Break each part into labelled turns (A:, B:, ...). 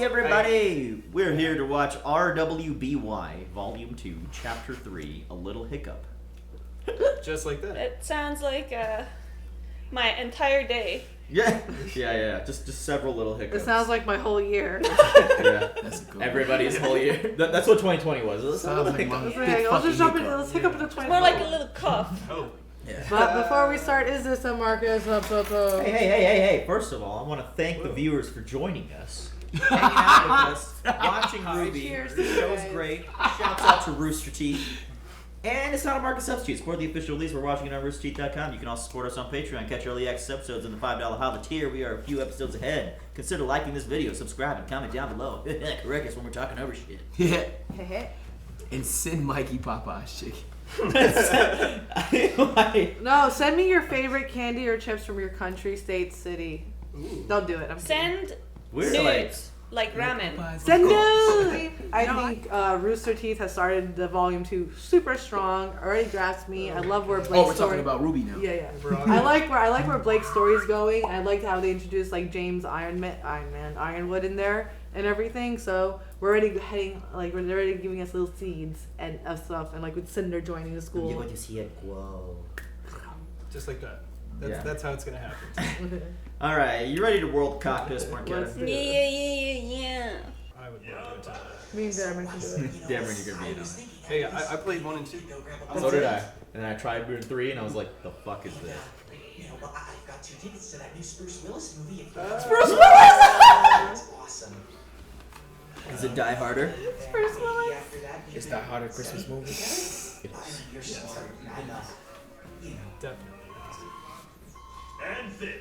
A: everybody! We're here to watch RWBY Volume 2, Chapter 3, A Little Hiccup.
B: Just like that.
C: It sounds like my entire day.
A: Yeah. Just several little hiccups.
D: It sounds like my whole year.
A: Yeah. That's a good Everybody's whole year. That's what 2020 was. It sounds like
D: let's just jump into, let's hiccup into 2020.
C: More like a little cough.
B: Oh.
A: Yeah.
D: But before we start, is this a Marcus?
A: Hey. First of all, I want to thank the viewers for joining us. Hanging out with us, watching RWBY.
D: Cheers,
A: The show's great. Shouts out to Rooster Teeth. And it's not a market substitute. Support the official release. We're watching it on roosterteeth.com. You can also support us on Patreon. Catch early access episodes in the $5 Holla tier. We are a few episodes ahead. Consider liking this video, subscribe, and comment down below. Correct us when we're talking over shit.
E: Yeah. And send Mikey Popeye's chicken.
D: No, send me your favorite candy or chips from your country, state, city. Ooh. Don't do it.
C: Send
A: nudes,
C: like ramen.
D: Send nudes. I think Rooster Teeth has started the volume 2 super strong. Already grasped me. I love where Blake's
E: we're talking about RWBY now.
D: Yeah. I like where Blake's story's going. I liked how they introduced like James Ironwood in there and everything. So we're already heading they're already giving us little seeds and of stuff, and like with Cinder joining the school.
A: You're going to see it grow.
B: Just like that. That's how it's gonna happen.
A: All right, you ready to world cock this, Marquetta?
C: Yeah.
B: I would love to.
D: Me and Darren can do it.
A: Darren, you're gonna be in on it.
B: Hey, I played 1 and 2.
A: So did I. And then I tried doing 3, and I was like, the fuck is this?
F: I've got 2 tickets to that new Spruce Willis movie.
D: Spruce Willis!
F: That's awesome.
A: Is it Die Harder?
D: Spruce Willis.
E: It's Die Harder Christmas movie.
F: You're smart enough.
B: Definitely.
G: And then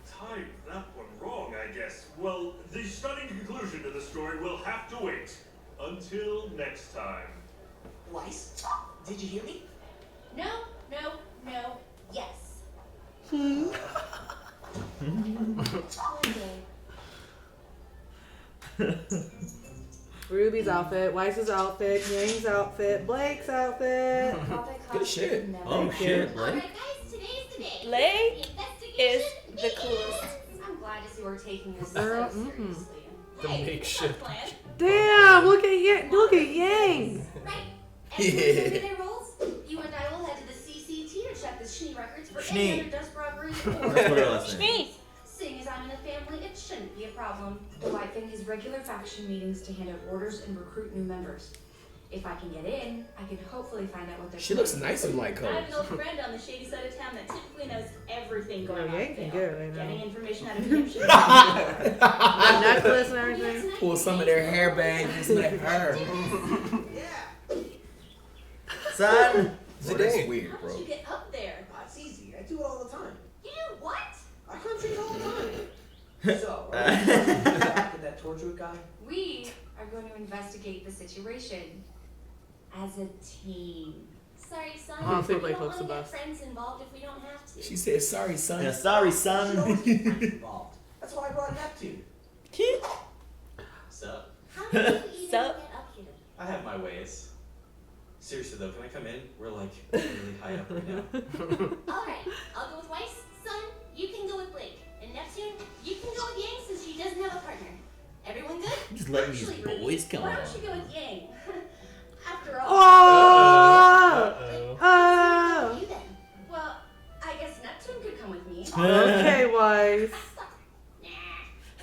G: timed that one wrong, I guess. Well, the stunning conclusion to the story will have to wait until next time.
F: Weiss, did you hear me?
H: No, yes.
D: Ruby's outfit, Weiss's outfit, Yang's outfit, Blake's outfit.
E: Good shit.
A: Oh shit, Blake.
H: Alright guys, today's the day.
C: Blake is the
H: begins.
C: coolest.
H: I'm glad to see we're taking this
D: Girl,
H: so seriously.
B: The makeshift.
H: Plan.
D: Damn, look at Yang.
H: Right. Everyone know their roles? You and I will head to the CCT to check the Schnee records for any other dust robbery
A: That's what her last name.
C: Schnee.
H: Seeing as I'm in a family, it shouldn't be a problem. Dwight his regular faction meetings to hand out orders and recruit new members. If I can get in, I can hopefully find out what they're
E: She looks nice in light
H: I
E: colors.
H: have an old friend on the shady side of town that typically knows everything going on.
D: Yang can get it right
H: Getting
D: now.
H: information out of him should
D: That necklace and everything.
E: Pull some of their hair back, just let her.
A: Son!
E: That's weird,
H: How
E: bro.
H: did you get up there?
F: It's easy. I do it all the time.
H: You do what?
F: I concentrate all the time. So, are you back at that torture guy?
H: We are going to investigate the situation as a team. Sorry, son.
D: Honestly,
H: we
D: Blake
H: don't
D: looks
H: want
D: the
H: to get
D: best.
H: friends involved if we don't have to.
E: She said, sorry, son.
A: Yeah, sorry,
F: You should
A: son.
F: always get friends involved. That's why I brought Neptune.
I: Sup?
H: How do you even get
C: Sup?
H: up here?
I: I have my ways. Seriously though, can I come in? We're like really high up right now.
H: Alright, I'll go with Weiss. Son, you can go with Blake. And Neptune, you can go with Yang since she doesn't have a partner. Everyone good?
A: Just letting these
H: Actually, Ruby,
A: boys come
H: why
A: on.
H: don't you go with Yang? After all.
D: Oh!
H: You then. Well, I guess Neptune could come with me.
D: Okay, Weiss.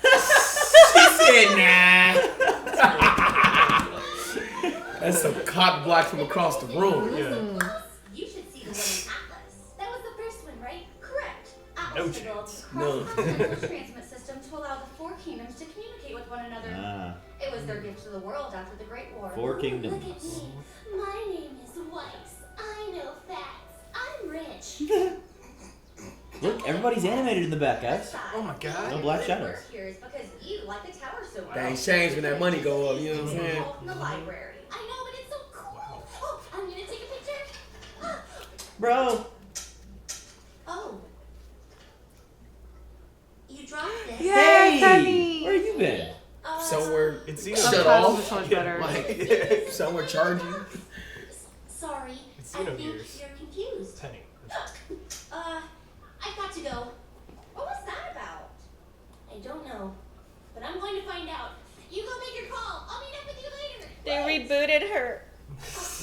E: She said, nah. That's some cock block from across the room.
H: You should see the one in Atlas. That was the first one, right? Correct.
B: No
H: Atlas developed a cross-continental transmit system to allow the 4 kingdoms to communicate with one another. It was their gift to the world after the Great War.
A: 4 kingdoms.
H: Look at me. My name is Weiss. I know facts. I'm rich.
A: Look, everybody's animated in the back, guys.
B: Oh my god.
A: No black shadows.
H: Here is because you like the tower so much.
E: Things change when that money go up, you know what I'm saying?
H: In the library. I know, but it's so cool. Oh, I'm gonna take a picture.
A: Bro.
H: Oh. You dropped this.
D: Yay, Penny!
A: Where you been?
E: Somewhere
B: It's
E: shut
D: Sometimes
E: off.
D: it's much better.
E: Like, somewhere charging.
H: Sorry,
B: It's
H: I think
B: Xenogears.
H: you're confused.
B: Penny.
H: I've got to go. What was that about? I don't know.
C: rebooted her.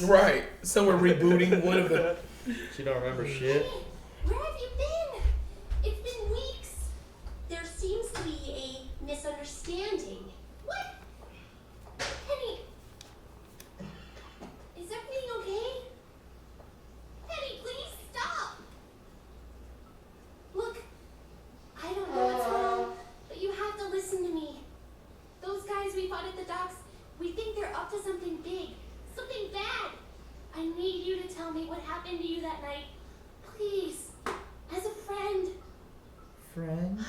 E: Right. Someone rebooting one of the.
A: She don't remember shit.
H: Where have you been? It's been weeks. There seems to be a misunderstanding. What? Penny. Is everything okay? Penny, please stop. Look, I don't know what's wrong, but you have to listen to me. Those guys we fought at the docks, we think they're up to something big, something bad. I need you to tell me what happened to you that night. Please, as a friend.
A: Friend?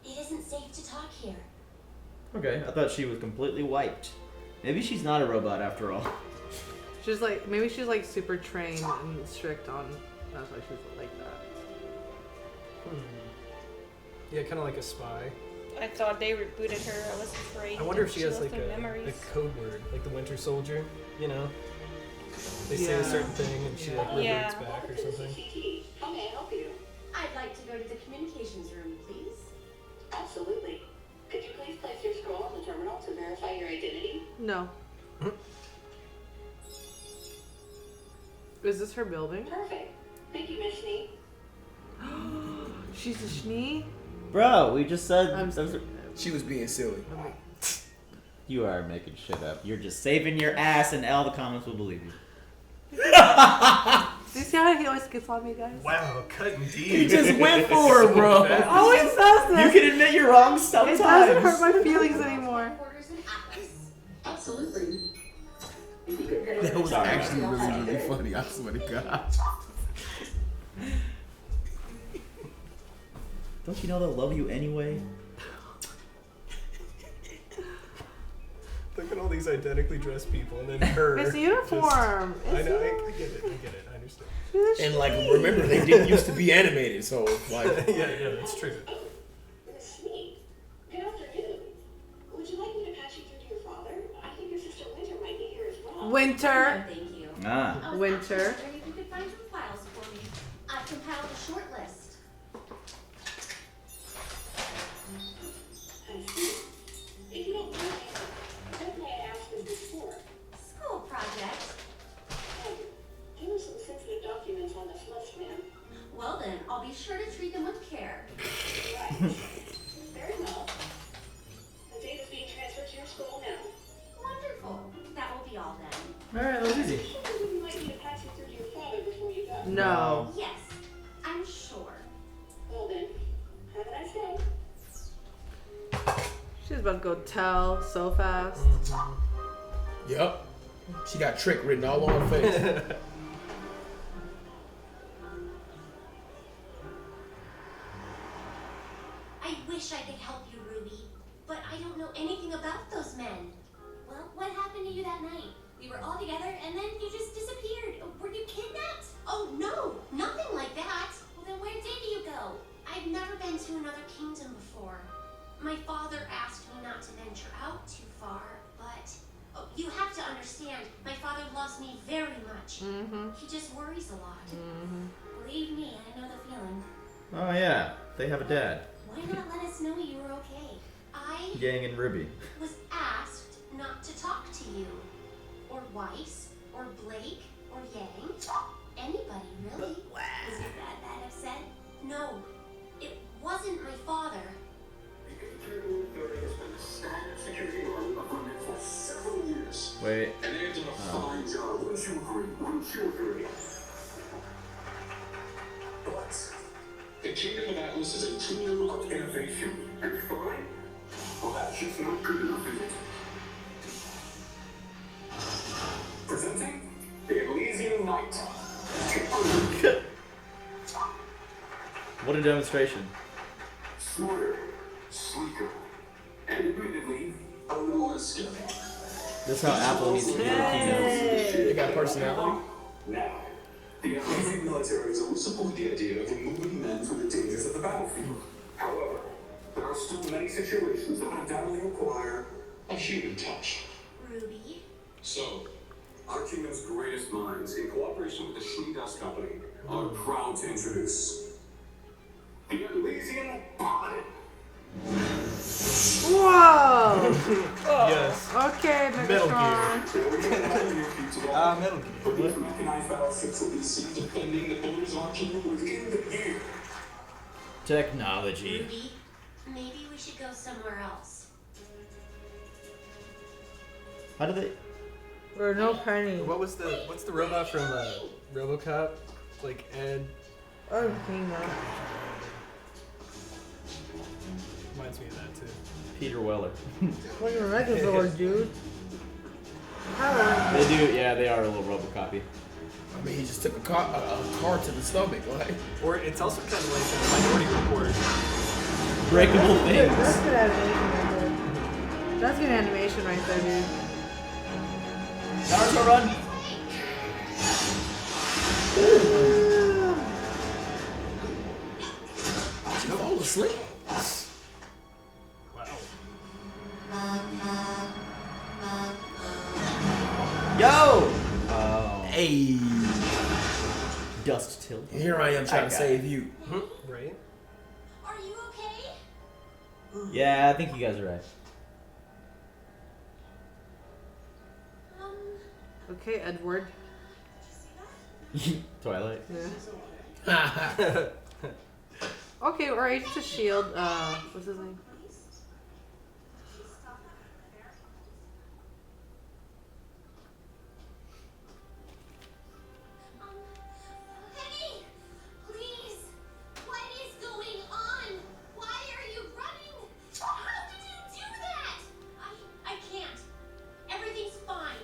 H: It isn't safe to talk here.
A: Okay, I thought she was completely wiped. Maybe she's not a robot after all.
D: She's like, maybe she's like super trained and strict on. That's why she's like that.
B: Yeah, kind of like a spy.
C: I thought they rebooted her. I was afraid.
B: I wonder if
C: that
B: she has
C: lost
B: like
C: her
B: a
C: memories.
B: code word, like the Winter Soldier. You know, they say a certain thing and she like
C: Yeah.
B: reverts back or something.
H: How may I help you? I'd like to go to the communications room, please.
J: Absolutely. Could you please place your scroll on the terminal to verify your identity?
D: No. Is this her building?
J: Perfect. Thank you, Miss Schnee.
D: She's a Schnee?
A: Bro, we just said
E: She was being silly.
A: you are making shit up. You're just saving your ass, and all the comments will believe you.
D: Do you see how he always gets on me, guys?
B: Wow, cutting deep.
E: He just went for her, bro.
D: Always says this.
A: You can admit you're wrong sometimes.
D: It doesn't hurt my feelings anymore.
J: Absolutely.
E: That was actually really funny. I swear to God.
A: Don't you know they'll love you anyway?
B: Look at all these identically dressed people, and then her.
D: It's a uniform.
B: I know. I get it. I understand.
E: And like, remember, they didn't used to be animated, so like.
B: yeah, that's true.
J: Miss Schnee, good afternoon. Would you like me to patch you through to your father? I think your sister Winter might be here as well.
D: Winter.
H: Thank you.
A: Ah.
H: I was
D: Winter.
H: actually wondering if you could find some files for me. I've compiled a short list.
J: I see. If you don't mind, what may I ask is this for?
H: School project.
J: There are some sensitive documents on this list, ma'am.
H: Well then, I'll be sure to treat them with care.
J: Right. Fair enough. The data is being transferred to your scroll now.
H: Wonderful. That will be all then.
A: Alright, that was easy.
J: Would you like me to pass you through to your father before you go?
D: No.
H: Yes, I'm sure.
J: Well then, have a nice day.
D: She's about to go tell so fast.
E: Yup. She got trick written all on her face.
H: I wish I could help you, Ruby, but I don't know anything about those men. Well, what happened to you that night? We were all together and then you just disappeared. Were you kidnapped? Oh no, nothing like that. Well then where did you go? I've never been to another kingdom before. My father asked me not to venture out too far, but you have to understand, my father loves me very much. He just worries a lot. Believe me, I know the feeling.
A: Oh yeah, they have a dad.
H: Why not let us know you were okay? I
A: Yang and Ruby.
H: was asked not to talk to you. Or Weiss, or Blake, or Yang. Anybody, really. Was it that upset? No, it wasn't my father.
A: Wait.
G: And they've done a fine job. Wouldn't you agree? Wouldn't you agree? But the Kingdom of Atlas is a tool of innovation and fine. Well, that's just not good enough, is it? Presenting the Elysian Knight.
A: What a demonstration.
G: Smarter, sleeker, and admittedly, a little more skilled.
A: This is how Apple needs to do their keynotes.
E: They got personality.
G: Now, the Atlantic militaries will support the idea of removing men from the dangers of the battlefield. However, there are still many situations that undoubtedly require a human touch.
H: Ruby?
G: So, our kingdom's greatest minds, in cooperation with the Schnee Dust Company, are proud to introduce the Elysian Paladin.
B: Yes.
D: Okay,
B: Metal
D: Megatron.
B: Metal Gear.
G: Mechanized battleships will be seen defending the borders on King within the year.
A: Technology.
H: Ruby, maybe we should go somewhere else.
A: How do they?
D: Or no penny.
B: What's the robot from RoboCop? Like Ed.
D: Oh, King now.
B: Reminds me of that too.
A: Peter Weller.
D: Look at the Megazord, dude. How?
A: They do, yeah, they are a little Robocopy.
E: I mean, he just took a car to the stomach, like.
B: Or it's also kind of like a Minority Report.
A: Breakable things.
D: That's good animation right there. That's good animation right there, dude.
A: Naruto run.
E: She fall asleep.
A: Yo! Oh.
E: Hey.
A: Dust till.
E: Here I am trying to save you.
B: Right?
H: Are you okay?
A: Yeah, I think you guys are right.
D: Okay, Edward.
A: Twilight.
D: Yeah. Okay, we're Agents of S.H.I.E.L.D. What's his name?
H: Penny! Please! What is going on? Why are you running? How did you do that? I can't. Everything's fine.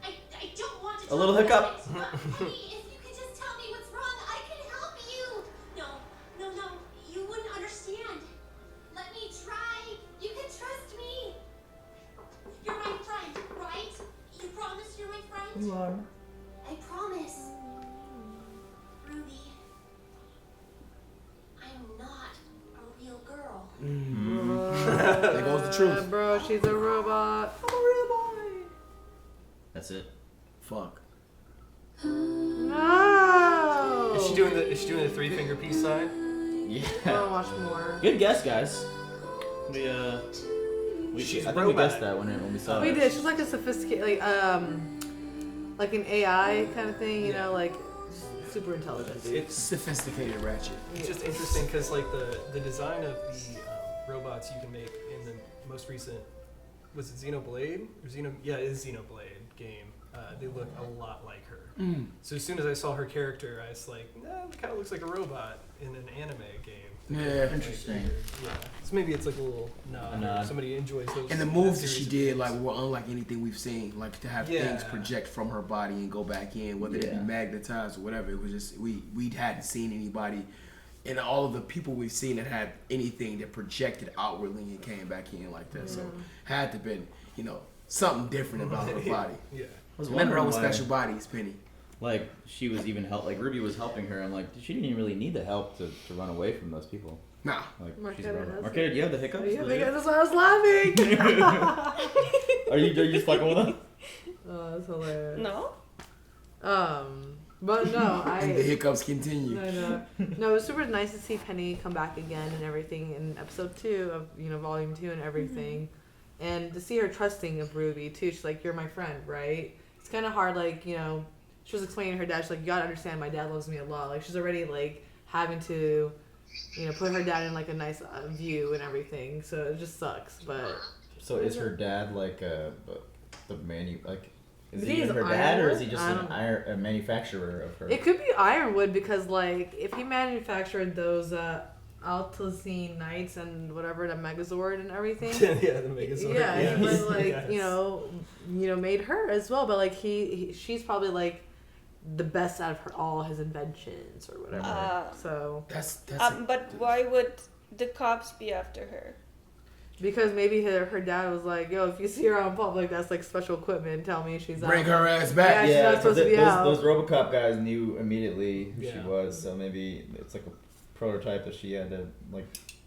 H: I don't want to
A: A little
H: talk
A: hiccup.
H: about it, but Penny, if you could just tell me what's wrong, I can help you. No. You wouldn't understand. Let me try. You can trust me. You're my friend, right? You promise you're my friend?
D: You are.
H: I promise. Ruby, I'm not a real girl.
E: There goes the truth.
D: Bro, she's a robot. I'm a real boy.
A: That's it.
E: Fuck.
D: No.
B: Is she doing the 3-finger peace sign?
D: I
A: Yeah.
D: wanna watch more.
A: Good guess, guys.
B: She's
A: I
B: a
A: think we
B: robot.
A: guessed that when we saw
D: We
A: it.
D: did. She's like a sophisticated, like an AI kind of thing. You know, like super intelligent. Dude.
B: It's
E: Sophisticated ratchet.
B: It's just interesting because like the design of the robots you can make in the most recent, was it Xenoblade or yeah, it is Xenoblade game. They look a lot like her. So as soon as I saw her character, I was like, nah, it kind of looks like a robot in an anime game.
E: Yeah.
A: Interesting.
B: Yeah. So maybe it's like a little nod.
A: A nod.
B: Somebody enjoys those.
E: And the moves that
B: series
E: she
B: of
E: did,
B: games.
E: like, were unlike anything we've seen. Like, to have things project from her body and go back in, whether they be magnetized or whatever. It was just, we hadn't seen anybody, and all of the people we've seen that had anything that projected outwardly and came back in like that. So, had to been, something different about her body.
B: Yeah.
E: Remember, with special bodies, Penny.
A: Like she was even like Ruby was helping her. I'm like, she didn't even really need the help to run away from those people.
E: Nah.
A: Like she's
D: Marquetta has
A: Marquetta, do you have the hiccups?
D: Yeah, that's why I was laughing.
A: Are you just fucking with them?
D: Oh, that's hilarious.
C: No?
D: But no,
E: And the hiccups continue.
D: No, it was super nice to see Penny come back again and everything in episode 2 of volume 2 and everything, and to see her trusting of Ruby too. She's like, "You're my friend, right?" It's kind of hard, like she was explaining to her dad. She's like, "You gotta understand, my dad loves me a lot." Like she's already like having to, put her dad in like a nice view and everything. So it just sucks, but.
A: So is her dad like the is
D: Is
A: he
D: he
A: her dad or is he
D: Ironwood?
A: just
D: I don't know.
A: a manufacturer of her?
D: It could be Ironwood because, like, if he manufactured those Altazine Knights and whatever, the Megazord and everything.
B: Yeah, the Megazord.
D: Yeah, he would, like,
B: yes.
D: made her as well. But, like, she's probably, like, the best out of all his inventions or whatever. So
E: That's
C: But why would the cops be after her?
D: because maybe her dad was like, "Yo, if you see her out in public, that's like special equipment. Tell me she's out."
E: bring her ass back.
D: Yeah, she's not supposed to be out.
A: Those RoboCop guys knew immediately who she
B: Yeah.
A: was, so maybe it's like a prototype that she had to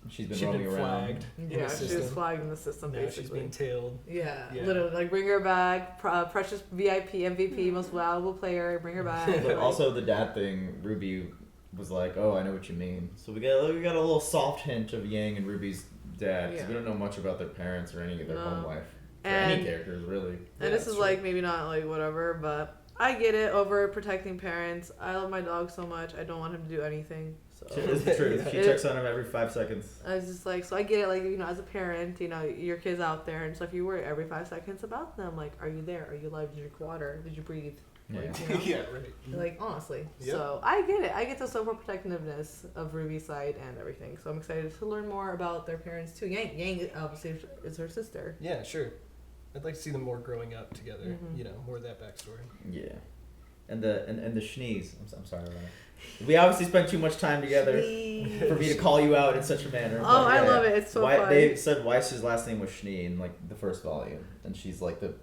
A: she's been
B: She'd
A: roaming
B: been
A: around.
B: flagged. in
D: Yeah,
B: the
D: she was
B: system.
D: flagged in the system,
B: Now
D: basically.
B: she's being tailed.
D: Yeah,
B: Yeah.
D: literally, like bring her back, precious VIP, MVP, most valuable player, bring her back.
A: But also the dad thing, Ruby was like, "Oh, I know what you mean." So we got a little soft hint of Yang and Ruby's dad because we don't know much about their parents or any of their home life.
D: And,
A: any characters, really.
D: And this is like maybe not like whatever, but I get it over protecting parents. I love my dog so much. I don't want him to do anything. So
A: It's the truth. She checks on him every 5 seconds.
D: I was just like, so I get it. Like, you know, as a parent, you know, your kid's out there, and so if you worry every 5 seconds about them, like, are you there? Are you alive? Did you drink water? Did you breathe?
A: Yeah.
D: Like, you know?
B: Yeah, right.
D: Like, honestly.
B: Yep.
D: So I get it. I get the overprotectiveness of Ruby's side and everything. So I'm excited to learn more about their parents too. Yang obviously is her sister.
B: Yeah, sure. I'd like to see them more growing up together.
D: Mhm.
B: You know, more of that backstory.
A: Yeah. And the Schnees. I'm sorry, Ryan. We obviously spent too much time together for me to call you out in such a manner.
D: Oh, I love it. It's so fun.
A: They said Weiss's last name was Schnee in like the first volume, and she's like the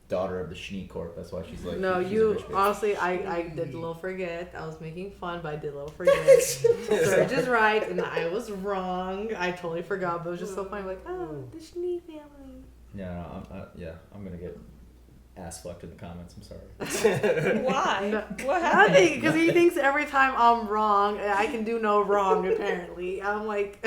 A: daughter of the Schnee Corp. That's why she's like.
D: No,
A: she's a
D: you
A: rich bitch.
D: honestly, I did a little forget. I was making fun, but I did a little forget. Serge is right, and I was wrong. I totally forgot, but it was just so funny. Like, oh, the Schnee family.
A: Yeah, no, I'm gonna get ass fucked in the comments. I'm sorry.
C: Why?
D: No,
C: What happened?
D: nothing, because he thinks every time I'm wrong, I can do no wrong. Apparently, I'm like.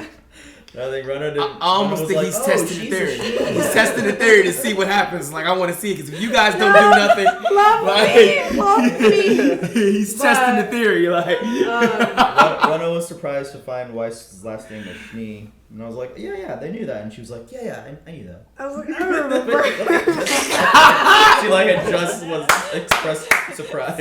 A: I think Runner didn't.
E: I almost think he's testing the theory. He's testing the theory to see what happens. Like, I want to see it, because if you guys don't do nothing,
D: Love me.
E: he's testing the theory. Like,
A: Runner was surprised to find Weiss's last name was Schnee, and I was like, yeah, they knew that, and she was like, yeah, I knew that.
D: I was like, I don't remember.
A: She like had just was expressed surprise.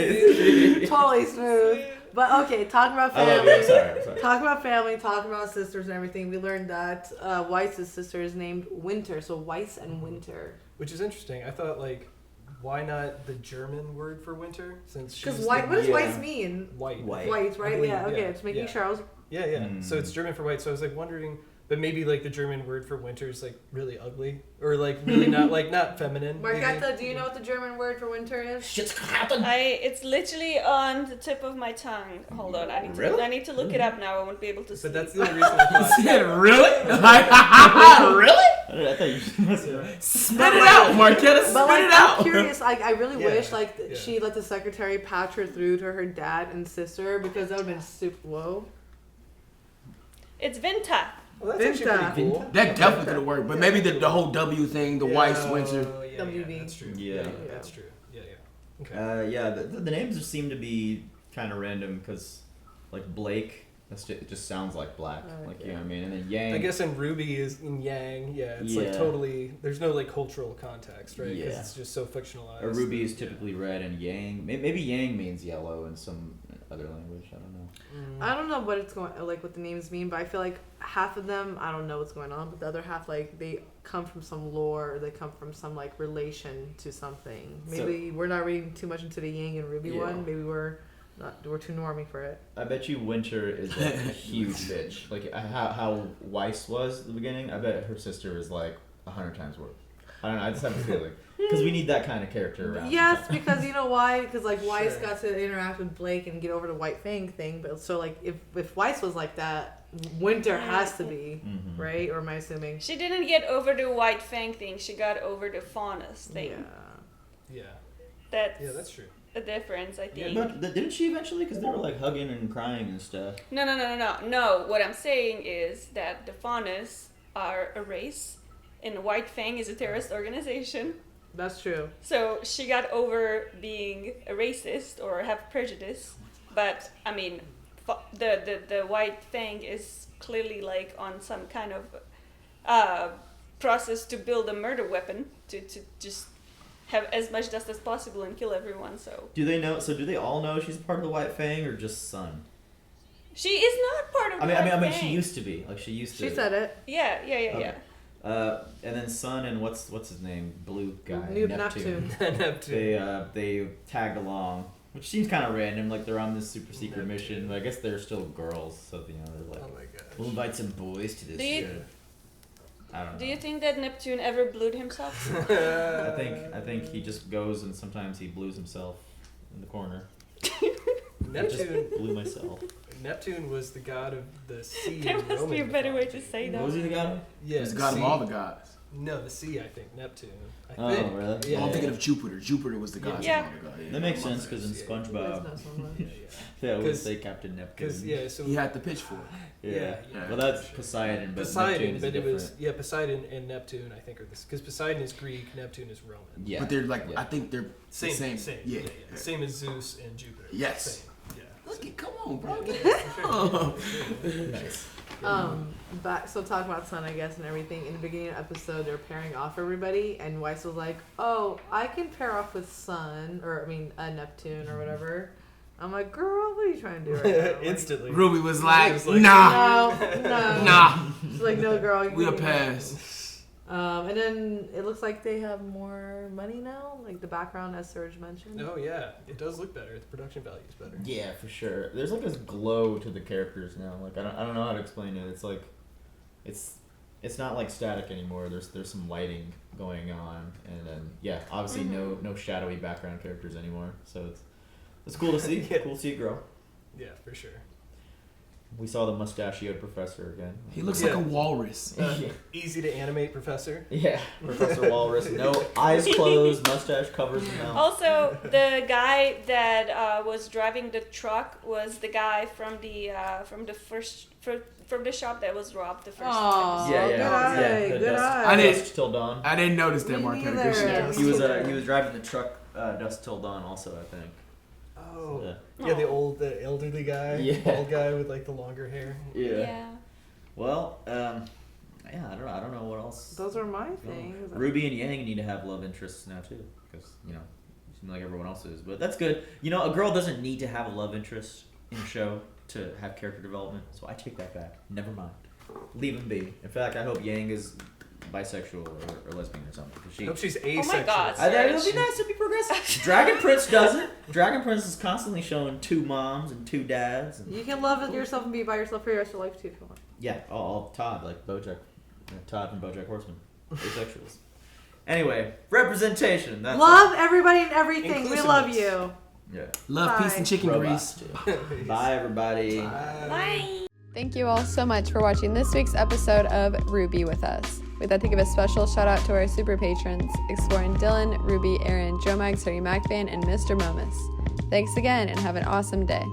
D: Totally smooth. But okay, talking about
A: I
D: family.
A: love you. I'm sorry.
D: Talking about family, talking about sisters and everything, we learned that Weiss's sister is named Winter, so Weiss and Winter.
B: Which is interesting. I thought, like, why not the German word for winter? Since she's
D: Because what does Weiss mean?
B: White.
A: White.
D: White,
B: I
D: right?
B: believe,
D: Yeah, okay,
B: yeah,
D: it's making
B: yeah.
D: sure I was...
B: Yeah, yeah. So it's German for white. So I was like wondering, but maybe like the German word for winter is like really ugly, or like really not feminine.
D: Marketa, do you know what the German word for winter is?
A: Shit's happened.
C: It's literally on the tip of my tongue. Hold on, I need to look it up now. I won't be able to.
B: But that's the only reason I thought.
E: he said, really? Like, really?
A: I thought you.
E: Spit it out, Marquetta. Spit
D: But like,
E: it out.
D: I'm curious. Like, I really
B: Yeah,
D: wish like
B: yeah.
D: she let the secretary patch her through to her dad and sister, because that would have been super. Whoa.
C: It's Vinta.
B: Well, that's actually
D: Vinta.
B: pretty cool.
E: That definitely could have worked, but maybe the whole W thing, the Weiss Winter.
B: Oh, yeah,
D: WB.
B: Yeah, that's true.
A: Yeah.
B: That's true. Yeah, yeah. Okay.
A: Yeah, the names just seem to be kind of random because, like Blake, it just sounds like black, like you know what I mean, and then Yang.
B: I guess in Ruby is in Yang. Yeah, it's like totally. There's no like cultural context, right? Because it's just so fictionalized.
A: A Ruby is typically red, and Yang. Maybe Yang means yellow in some other language. I don't know.
D: I don't know what it's going like what the names mean, but I feel like half of them I don't know what's going on, but the other half like they come from some lore, or they come from some like relation to something. Maybe we're not reading too much into the Yang and Ruby one. Maybe we're too normie for it.
A: I bet you Winter is like a huge bitch. Like how Weiss was at the beginning. I bet her sister is like 100 times worse. I don't know. I just have a feeling because we need that kind of character around.
D: Yes, because you know why? Because like Weiss got to interact with Blake and get over the White Fang thing, but so like if Weiss was like that, Winter has to be, right? Or am I assuming?
C: She didn't get over the White Fang thing. She got over the Faunus thing.
B: Yeah.
C: That's
B: true.
C: A difference, I think.
A: Yeah, but didn't she eventually? Because they were like hugging and crying and stuff.
C: No. What I'm saying is that the Faunus are a race, and White Fang is a terrorist organization.
D: That's true.
C: So she got over being a racist or have prejudice, but I mean, the White Fang is clearly like on some kind of process to build a murder weapon to just have as much dust as possible and kill everyone. So
A: do they know? So do they all know she's part of the White Fang or just Sun?
C: she is not part of the White
A: I mean,
C: Fang.
A: she used to be. Like she used to.
D: She said it.
C: Yeah.
A: Okay. And then Sun and what's his name? Blue guy.
D: Neptune.
A: They tagged along, which seems kind of random. Like they're on this super secret mission, but I guess they're still girls, so you know they're like,
B: oh my gosh.
A: we'll invite some boys to this. I don't know.
C: Do you think that Neptune ever blued himself?
A: I think he just goes and sometimes he blues himself in the corner. I just blew myself.
B: Neptune was the god of the sea.
C: There must be a better way to say that.
A: What was he the god of?
B: Yeah,
E: He's the god of all the gods.
B: No, the sea, I think. Neptune. I
A: Oh,
B: think.
A: really?
B: Yeah,
E: I'm
B: yeah.
E: thinking of Jupiter. Jupiter was the god.
C: Yeah.
A: That makes sense because in
B: Yeah.
A: SpongeBob,
D: There's no so much.
A: they always
B: 'Cause-
A: say Captain Neptune.
B: Because, yeah, so.
E: He had the pitchfork.
A: Yeah.
B: yeah.
A: Well, that's Poseidon, but
B: Poseidon,
A: Neptune is
B: but it
A: different.
B: was. Yeah, Poseidon and Neptune, I think, are this. Because Poseidon is Greek, Neptune is Roman.
A: Yeah.
E: But they're like,
A: yeah.
E: I think they're
B: Same.
E: the same. Yeah.
B: Same as Zeus and Jupiter.
E: Yes.
B: Same. Yeah.
E: Look it, come on, bro.
B: Yeah,
E: Get
B: yeah,
E: it
B: for sure.
E: down.
A: Nice.
D: Back so talk about Sun, I guess, and everything. In the beginning of the episode, they're pairing off everybody, and Weiss was like, "Oh, I can pair off with Sun, or I mean, Neptune, or whatever." I'm like, "Girl, what are you trying to do right now?" Like,
B: Instantly.
E: Ruby was like,
B: was like,
E: nah,
D: no.
E: nah.
D: She's like, "No, girl, you
E: We'll
D: need
E: pass.
D: And then it looks like they have more money now, like the background, as Serge mentioned.
B: Oh, yeah. It does look better. The production value is better.
A: Yeah, for sure. There's like this glow to the characters now. Like I don't know how to explain it. It's like, it's not like static anymore. There's some lighting going on, and then yeah, obviously no shadowy background characters anymore. So it's cool to see.
B: Yeah.
A: Cool to see it grow.
B: Yeah, for sure.
A: We saw the mustachioed professor again.
E: He looks
B: Yeah.
E: like a walrus.
B: Easy to animate professor.
A: Yeah, Professor Walrus. No eyes closed, mustache covers the mouth.
C: Also, the guy that was driving the truck was the guy from the from the shop that was robbed the first
D: Aw,
C: episode.
D: good eye,
A: the
D: good
A: dusk,
D: eye.
E: I didn't-
A: Dusk till dawn.
E: I didn't notice that,
D: Me
E: Mark. Had a
D: neither.
E: good
C: Yeah.
E: shot.
A: He was driving the truck dusk till dawn also, I think.
B: Oh.
A: Yeah.
B: Yeah, the elderly guy.
A: Yeah.
B: Bald guy with like the longer hair.
C: Yeah.
A: Well, yeah, I don't know what else.
D: Those are my things.
A: Ruby and Yang need to have love interests now too, because you seem like everyone else is. But that's good. A girl doesn't need to have a love interest in a show to have character development. So I take that back. Never mind. Leave him be. In fact, I hope Yang is bisexual or lesbian or something. 'Cause
B: I hope she's asexual.
C: God.
A: it would be nice to be progressive. Dragon Prince doesn't. Dragon Prince is constantly showing 2 moms and 2 dads. And
D: You can love yourself and be by yourself for the rest of your life too if you want.
A: yeah, all Todd, like BoJack. Todd from BoJack Horseman. Asexuals. Anyway, representation. That's
D: Love everybody and everything. We love
B: Inclusiveness.
D: you.
A: Yeah.
E: Love,
D: Bye.
E: peace, and chicken
A: Robots,
E: grease.
A: too. Bye, everybody.
C: Bye.
K: Thank you all so much for watching this week's episode of RWBY with us. We'd like to give a special shout out to our super patrons, Exploring Dylan, Ruby, Aaron, Joe Mag, Terry MacFan, and Mr. Momus. Thanks again and have an awesome day.